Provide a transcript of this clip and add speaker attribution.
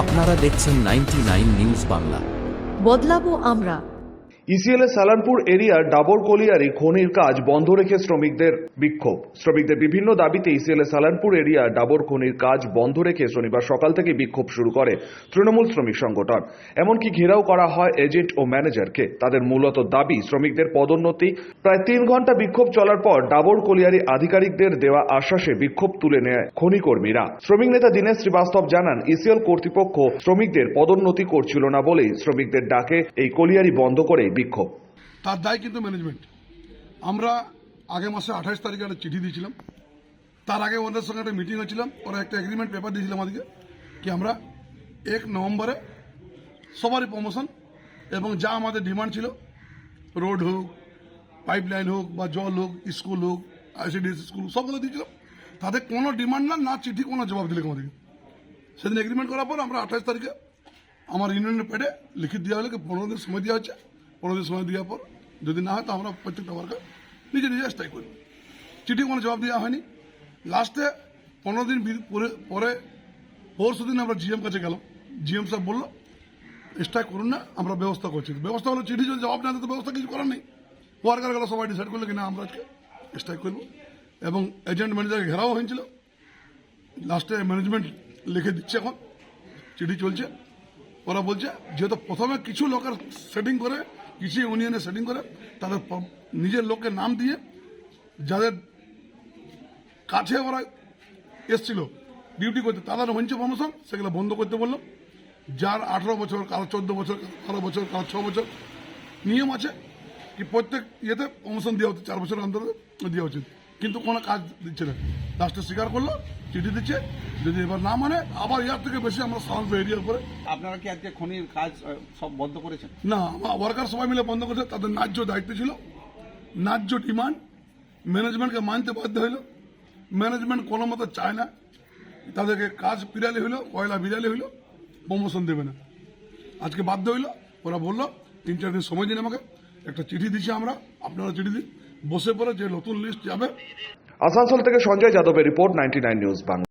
Speaker 1: আপনারা দেখছেন 99 নিউজ বাংলা।
Speaker 2: বদলাবো আমরা।
Speaker 3: ইসিএল এর সালানপুর এরিয়ার ডাবর কলিয়ারি খনির কাজ বন্ধ রেখে শ্রমিকদের বিক্ষোভ। শ্রমিকদের বিভিন্ন দাবিতে ইসিএল এর সালানপুর এরিয়া ডাবর খনির কাজ বন্ধ রেখে শনিবার সকাল থেকে বিক্ষোভ শুরু করে তৃণমূল শ্রমিক সংগঠন। এমনকি ঘেরাও করা হয় এজেন্ট ও ম্যানেজারকে। তাদের মূলত দাবি শ্রমিকদের পদোন্নতি। প্রায় 3 ঘন্টা বিক্ষোভ চলার পর ডাবর কলিয়ারি আধিকারিকদের দেওয়া আশ্বাসে বিক্ষোভ তুলে নেয় খনি কর্মীরা। শ্রমিক নেতা দীনেশ শ্রীবাস্তব জানান, ইসিএল কর্তৃপক্ষ শ্রমিকদের পদোন্নতি করছিল না বলেই শ্রমিকদের ডাকে এই কলিয়ারি বন্ধ করে বিক্ষোভ।
Speaker 4: তার দায় কিন্তু ম্যানেজমেন্ট। আমরা আগে মাসে 28 তারিখে একটা চিঠি দিয়েছিলাম। তার আগে ওদের সঙ্গে একটা মিটিং হয়েছিলাম। ওরা একটা এগ্রিমেন্ট পেপার দিয়েছিলাম আমাদেরকে কি আমরা 1 নভেম্বরে সবারই প্রমোশন এবং যা আমাদের ডিমান্ড ছিল, রোড হোক, পাইপলাইন হোক বা জল হোক, স্কুল হোক, আইসিডিএস স্কুল, সবগুলো দিয়েছিলাম। তাদের কোনো ডিমান্ড না চিঠি, কোনো জবাব দিলে আমাদেরকে। সেদিন এগ্রিমেন্ট করার পর আমরা 28 তারিখে আমার ইউনিয়নের পেটে লিখিত দেওয়া হলে 15 দিন সময় দেওয়া হচ্ছে। 15 দিন সময় দেওয়ার পর যদি না হয় তো আমরা প্রত্যেকটা ওয়ার্কার নিজে নিজে স্ট্রাইক করব। চিঠি কোনো জবাব দেওয়া হয়নি। লাস্টে 15 দিন পরে পরশু দিন আমরা জিএম কাছে গেলাম। জিএম সাহেব বললো স্ট্রাইক করুন না, আমরা ব্যবস্থা করছি। ব্যবস্থা হলো চিঠি যদি জবাব না দিতে ব্যবস্থা কিছু করার নেই। ওয়ার্কার গেলো সবাই ডিসাইড করলো কিনা আমরা আজকে স্ট্রাইক করবো এবং এজেন্ট ম্যানেজারকে ঘেরাও হয়েছিল। লাস্টে ম্যানেজমেন্ট লিখে দিচ্ছে, এখন চিঠি চলছে। ওরা বলছে যেহেতু প্রথমে কিছু লোকের সেটিং করে, কিছু ইউনিয়নে সেটিং করে, তাদের নিজের লোকের নাম দিয়ে যাদের কাছে ওরা এসছিল ডিউটি করতে, তাদের হচ্ছে প্রমোশন, সেগুলো বন্ধ করতে বললো। যার 18 বছর, কারো 14 বছর, 12 বছর, কারো 6 বছর নিয়ম আছে কি প্রত্যেক ইয়েতে প্রমোশন দেওয়া হচ্ছে, 4 বছর অন্তর দেওয়া উচিত, কিন্তু কোনো কাজ দিচ্ছে না। লাস্টে স্বীকার করলো, চিঠি দিচ্ছে। যদি এবার না মানে আবার ইয়ার থেকে বেশি আমরা সালানপুর এরিয়ার পরে।
Speaker 5: আপনারা কি আজকে খনির কাজ সব বন্ধ করেছেন?
Speaker 4: না, ওয়ার্কার সবাই মিলে বন্ধ করেছে। তাদের ন্যায্য দায়িত্ব ছিল, ন্যায্য ডিমান্ড ম্যানেজমেন্টকে মানতে বাধ্য হইল। ম্যানেজমেন্ট কোনো মতো চায় না, তাদেরকে কাজ বিড়ালি হইলো, কয়লা বিড়ালি হইলো, প্রমোশন দেবে না। আজকে বাধ্য হইলো। ওরা বললো 3-4 দিন সময় দিন আমাকে। একটা চিঠি দিচ্ছি আমরা, আপনারা চিঠি দিন, বসে পড়ে যে নতুন লিস্ট যাবে।
Speaker 3: আসানসোল থেকে সঞ্জয় যাদবের রিপোর্ট, 99 নিউজ বাংলা।